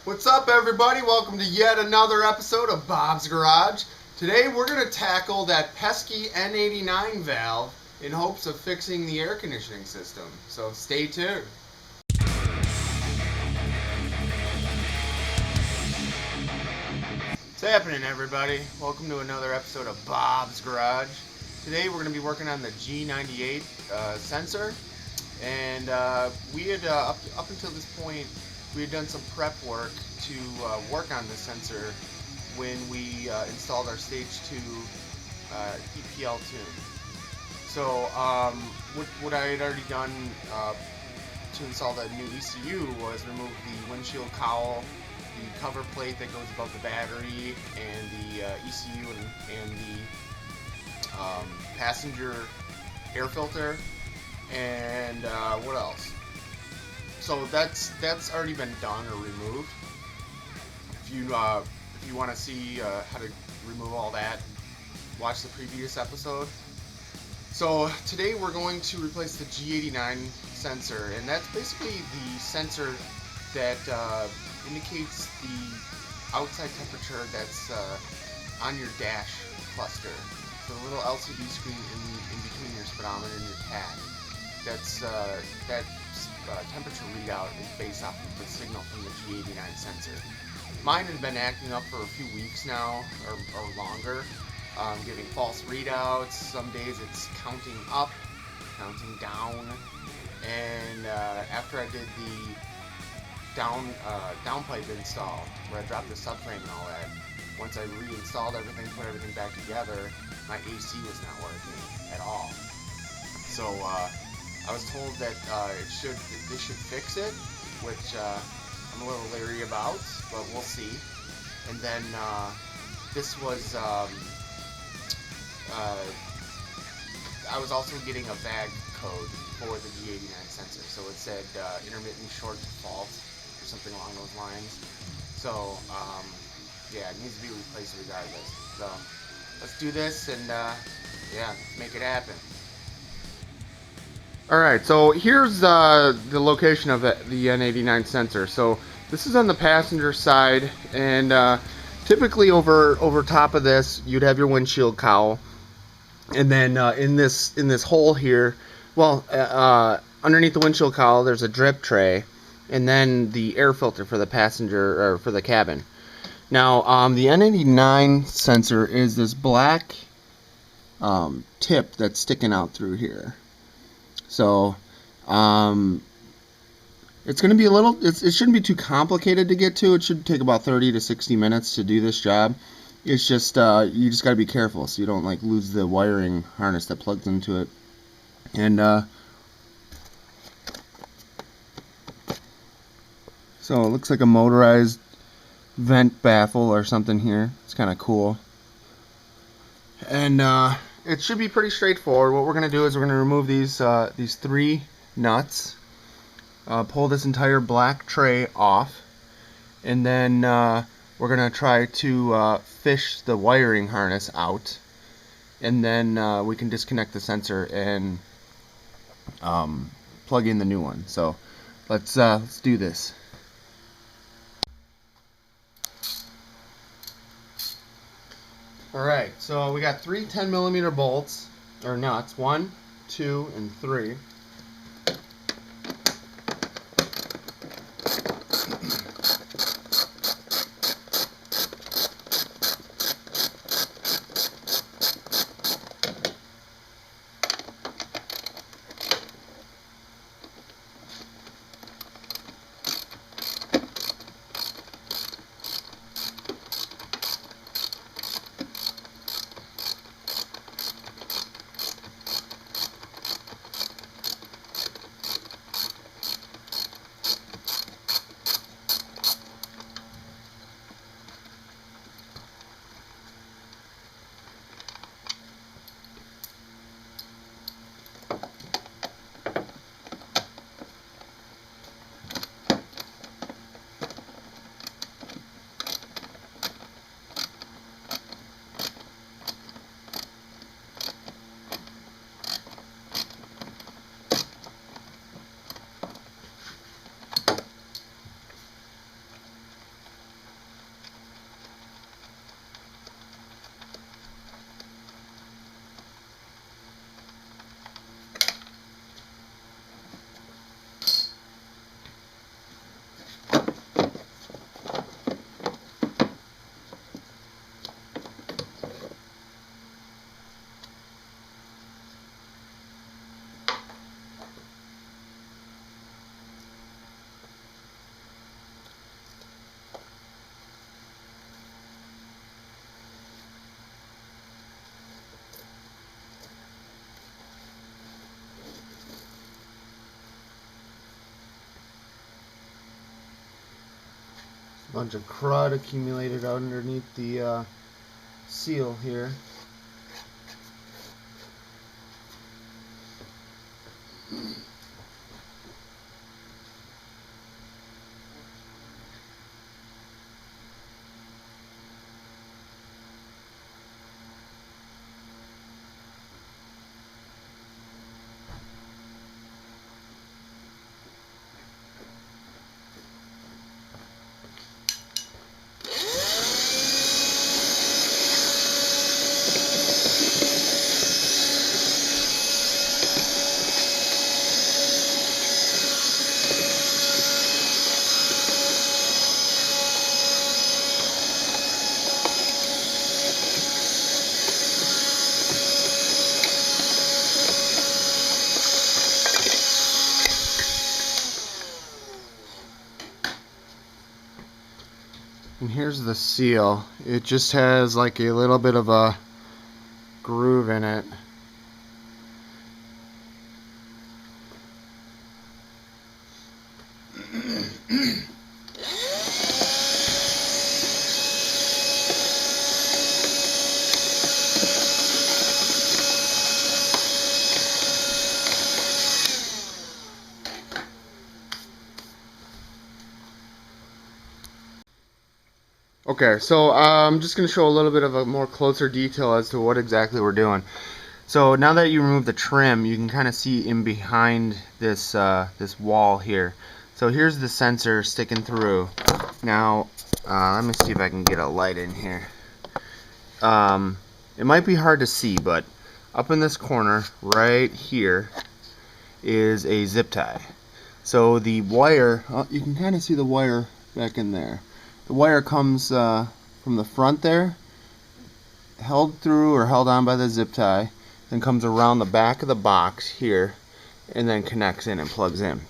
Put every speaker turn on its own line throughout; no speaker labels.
What's up, everybody? Welcome to yet another episode of Bob's Garage. Today we're going to tackle that pesky N89 valve in hopes of fixing the air conditioning system. So stay tuned. What's happening, everybody? Welcome to another episode of Bob's Garage. Today we're going to be working on the G89 sensor. And we had, up until this point, we had done some prep work to work on the sensor when we installed our Stage 2 EPL tune. So what I had already done to install the new ECU was remove the windshield cowl, the cover plate that goes above the battery, and the ECU and the passenger air filter, and what else? So that's already been done or removed. If you want to see how to remove all that, watch the previous episode. So today we're going to replace the G89 sensor, and that's basically the sensor that indicates the outside temperature that's on your dash cluster. So the little LCD screen in between your speedometer and your tach. That's that temperature readout is based off of the signal from the G89 sensor. Mine has been acting up for a few weeks now, or longer, giving false readouts. Some days it's counting up, counting down, and after I did the downpipe install, where I dropped the subframe and all that, once I reinstalled everything, put everything back together, my AC was not working at all. So I was told that this should fix it, which I'm a little leery about, but we'll see. And then this was I was also getting a VAG code for the G89 sensor, so it said intermittent short to fault or something along those lines. So yeah, it needs to be replaced regardless. So let's do this and yeah, make it happen. Alright, so here's the location of the N89 sensor. So this is on the passenger side, and typically over top of this you'd have your windshield cowl, and then in this hole here, well, underneath the windshield cowl there's a drip tray, and then the air filter for the passenger, or for the cabin. Now the N89 sensor is this black tip that's sticking out through here. So, it's going to be a little, it shouldn't be too complicated to get to. It should take about 30 to 60 minutes to do this job. It's just, you just got to be careful so you don't like lose the wiring harness that plugs into it. And, so it looks like a motorized vent baffle or something here. It's kind of cool. And, it should be pretty straightforward. What we're going to do is we're going to remove these three nuts, pull this entire black tray off, and then we're going to try to fish the wiring harness out, and then we can disconnect the sensor and plug in the new one. So let's do this. Alright, so we got three 10mm bolts, or nuts, 1, 2, and 3. A bunch of crud accumulated underneath the seal here. And here's the seal. It just has like a little bit of a groove in it. Okay, so I'm just going to show a little bit of a more closer detail as to what exactly we're doing. So now that you remove the trim, you can kind of see in behind this this wall here. So here's the sensor sticking through. Now, let me see if I can get a light in here. It might be hard to see, but up in this corner right here is a zip tie. So the wire, you can kind of see the wire back in there. The wire comes from the front there, held through or held on by the zip tie, then comes around the back of the box here, and then connects in and plugs in.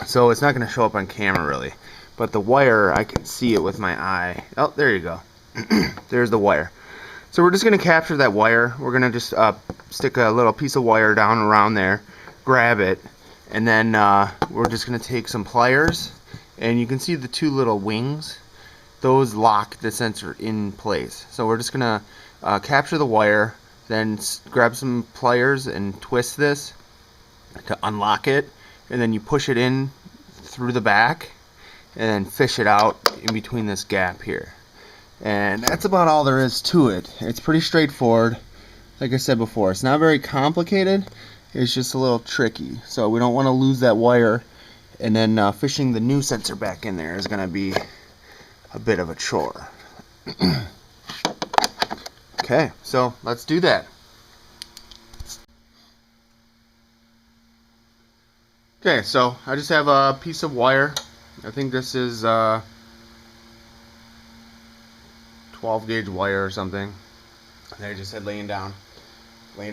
So it's not going to show up on camera really, but the wire, I can see it with my eye. Oh, there you go. There's the wire. So we're just going to capture that wire. We're going to just stick a little piece of wire down around there, grab it, and then we're just going to take some pliers, and you can see the two little wings. Those lock the sensor in place. So we're just going to capture the wire, then grab some pliers and twist this to unlock it, and then you push it in through the back and then fish it out in between this gap here. And that's about all there is to it. It's pretty straightforward. Like I said before, it's not very complicated. It's just a little tricky. So we don't want to lose that wire, and then fishing the new sensor back in there is going to be a bit of a chore. Okay, so let's do that. Okay, so I just have a piece of wire. I think this is 12 gauge wire or something that I just had laying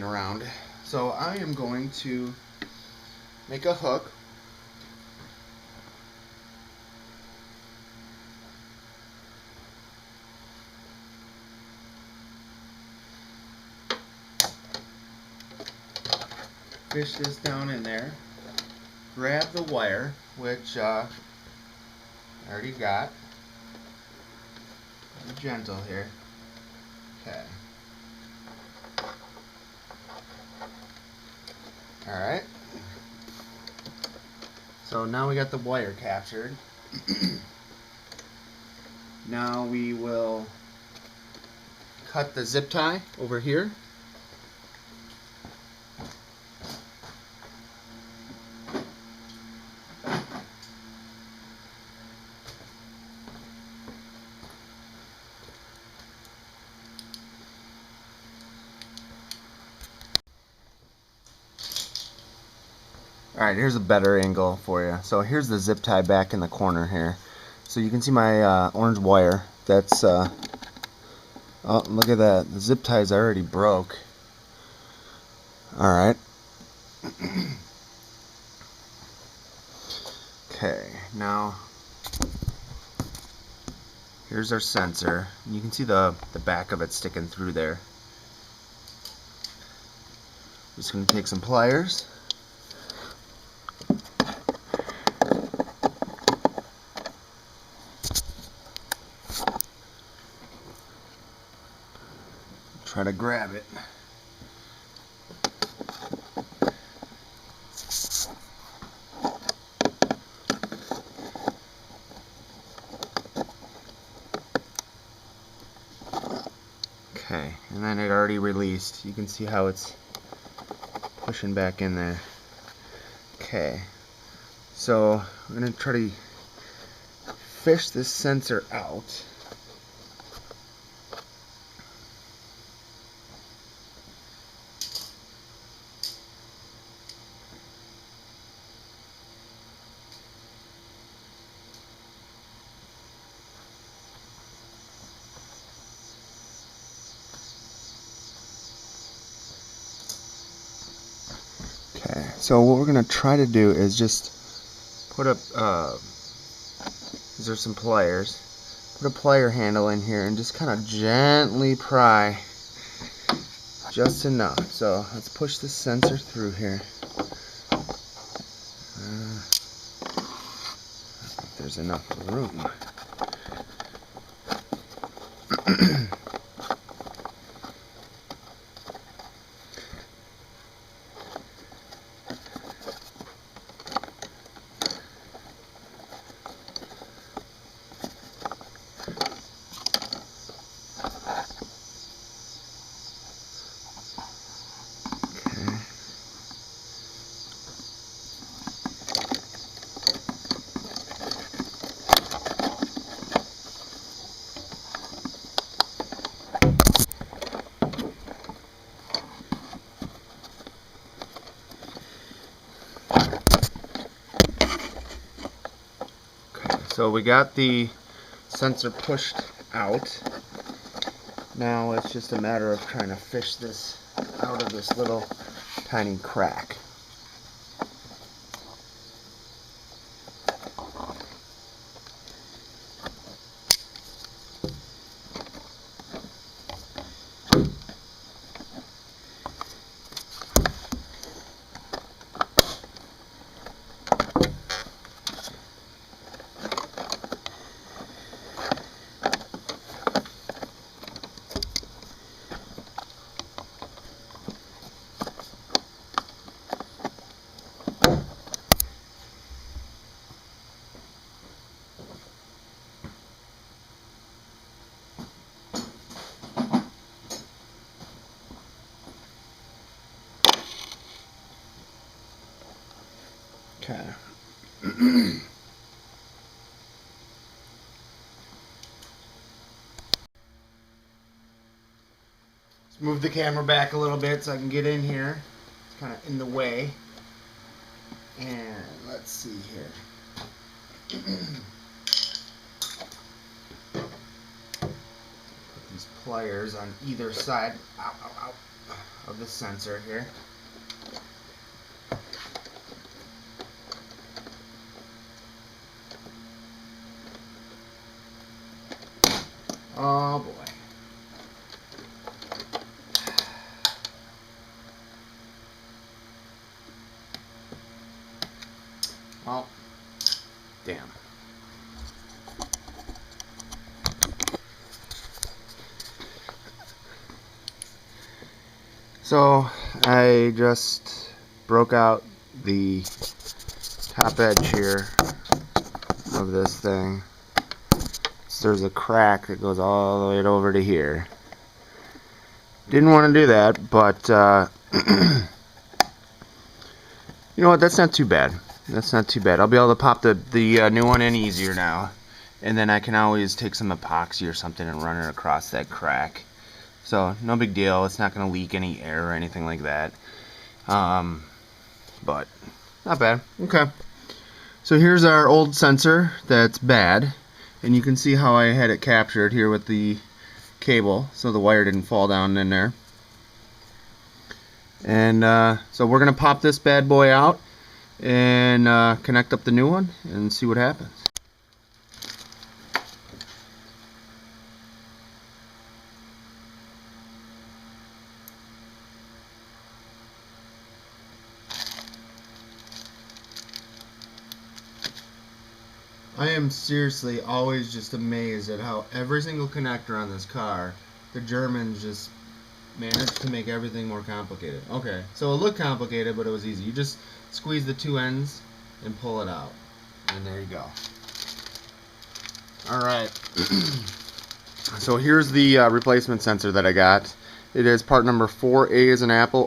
around. So I am going to make a hook. Fish this down in there, grab the wire, which I already got. Be gentle here. Okay. Alright. So now we got the wire captured. Now we will cut the zip tie over here. Alright, here's a better angle for you. So here's the zip tie back in the corner here. So you can see my orange wire. That's, oh, look at that. The zip tie is already broke. Alright. Okay, now here's our sensor. You can see the back of it sticking through there. Just going to take some pliers. try to grab it. Okay, and then it already released. You can see how it's pushing back in there. Okay, so I'm going to try to fish this sensor out. Okay, so what we're going to try to do is just put up, these are some pliers, put a plier handle in here and just kind of gently pry just enough. So let's push this sensor through here. I think there's enough room. So we got the sensor pushed out. Now it's just a matter of trying to fish this out of this little tiny crack. Okay. Let's move the camera back a little bit so I can get in here. It's kind of in the way. And let's see here. Put these pliers on either side of the sensor here. Oh boy. Well, damn. So I just broke out the top edge here of this thing. So there's a crack that goes all the way over to here. Didn't want to do that, but you know what? That's not too bad. That's not too bad. I'll be able to pop the new one in easier now, and then I can always take some epoxy or something and run it across that crack. So no big deal. It's not going to leak any air or anything like that. But not bad. Okay. So here's our old sensor that's bad, and you can see how I had it captured here with the cable, so the wire didn't fall down in there. And so we're going to pop this bad boy out and connect up the new one and see what happens. I am seriously always just amazed at how every single connector on this car, the Germans just managed to make everything more complicated. Okay, so it looked complicated, but it was easy. You just squeeze the two ends and pull it out. And there you go. Alright. So here's the replacement sensor that I got. It is part number 4A as an apple,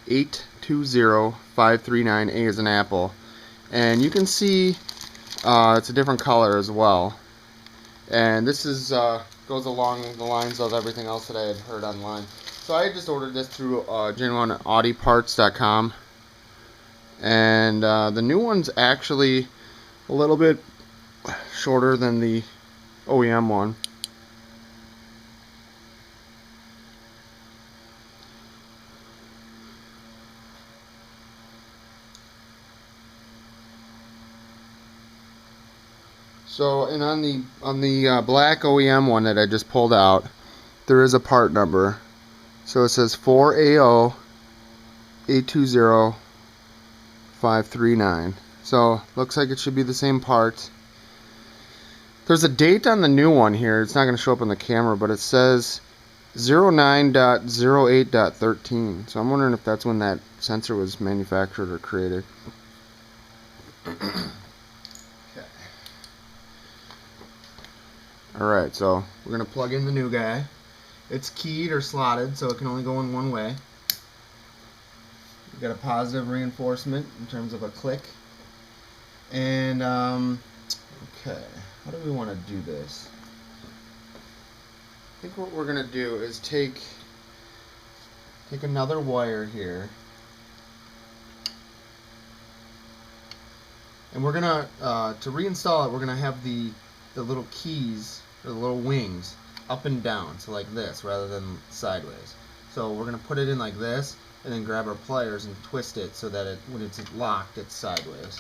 O820539, A as an apple. And you can see it's a different color as well. And this is goes along the lines of everything else that I had heard online. So I just ordered this through G89parts.com. And the new one's actually a little bit shorter than the OEM one. So, and on the black OEM one that I just pulled out, there is a part number. So it says 4AO820539. So looks like it should be the same part. There's a date on the new one here. It's not going to show up on the camera, but it says 09.08.13. So I'm wondering if that's when that sensor was manufactured or created. Alright, so we're going to plug in the new guy. It's keyed or slotted, so it can only go in one way. We've got a positive reinforcement in terms of a click. And, okay, how do we want to do this? I think what we're going to do is take another wire here. And we're going to reinstall it, we're going to have the little keys, or the little wings, up and down, so like this rather than sideways. So we're going to put it in like this and then grab our pliers and twist it so that when it's locked, it's sideways.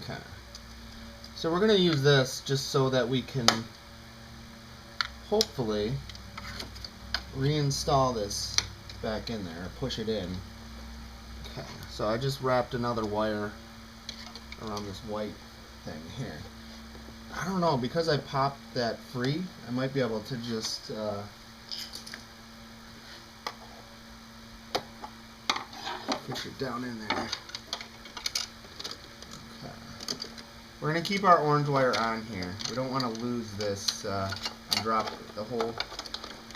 Okay. So we're going to use this just so that we can hopefully reinstall this back in there, push it in. Okay. So I just wrapped another wire around this white thing here. I don't know, because I popped that free, I might be able to just push it down in there. Okay. We're going to keep our orange wire on here. We don't want to lose this and drop the whole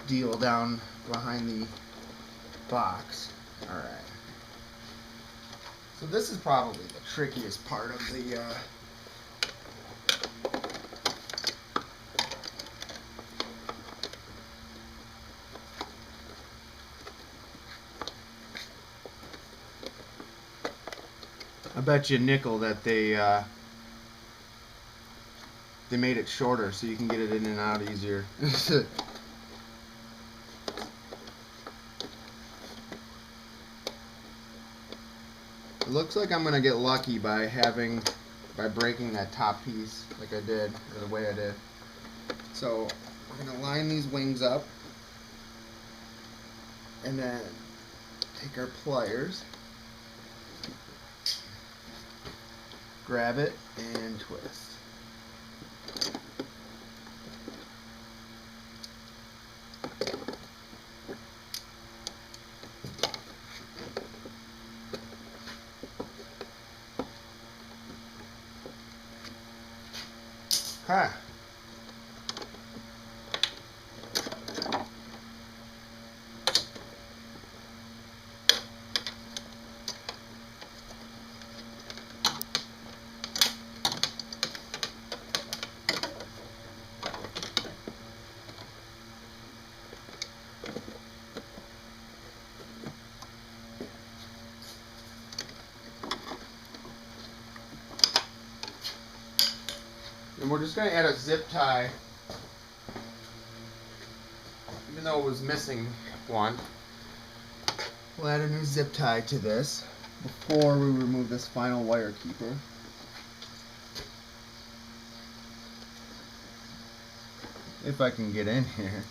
deal down behind the box. Alright. So this is probably the trickiest part of the I bet you a nickel that they made it shorter so you can get it in and out easier. It looks like I'm gonna get lucky by breaking that top piece like I did, or the way I did. So we're gonna line these wings up and then take our pliers, grab it and twist. Okay. And we're just going to add a zip tie, even though it was missing one. We'll add a new zip tie to this before we remove this final wire keeper. If I can get in here.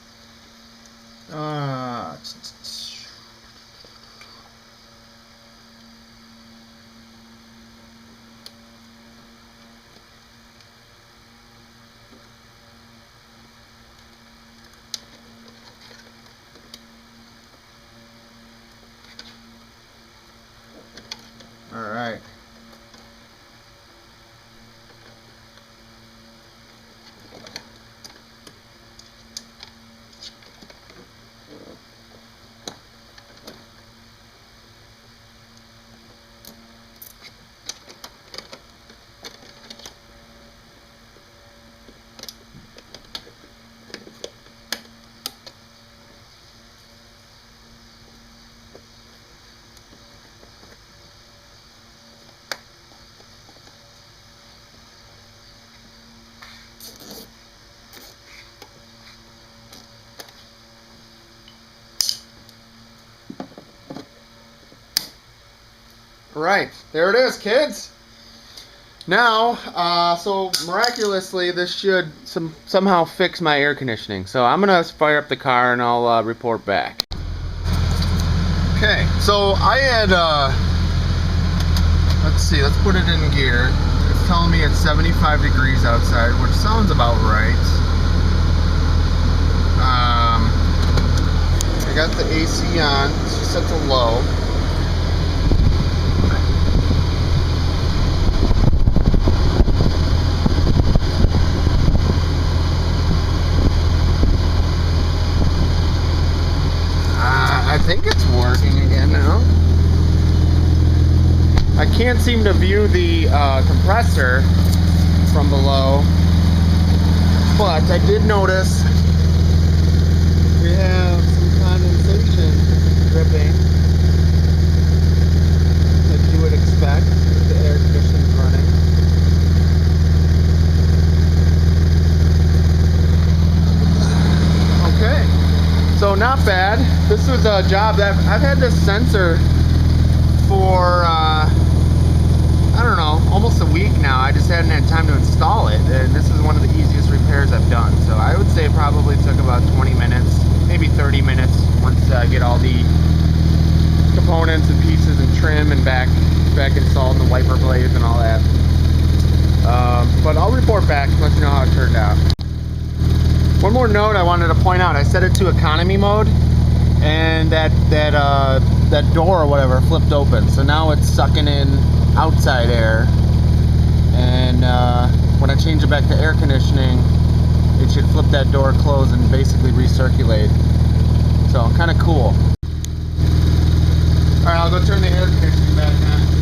Right, there it is, kids. Now, so miraculously, this should somehow fix my air conditioning. So I'm gonna fire up the car and I'll report back. Okay, so I had, let's see, let's put it in gear. It's telling me it's 75 degrees outside, which sounds about right. I got the AC on, it's just set to low. I think it's working again now. I can't seem to view the compressor from below, but I did notice we have some condensation dripping, like you would expect if the air conditioning's running. Okay. So not bad. This was a job that I've had this sensor for, I don't know, almost a week now. I just hadn't had time to install it, and this is one of the easiest repairs I've done. So I would say it probably took about 20 minutes, maybe 30 minutes once I get all the components and pieces and trim and back installed, and the wiper blades and all that. But I'll report back and let you know how it turned out. One more note I wanted to point out, I set it to economy mode, and that door or whatever flipped open. So now it's sucking in outside air, and when I change it back to air conditioning, it should flip that door closed and basically recirculate. So kind of cool. Alright, I'll go turn the air conditioning back on.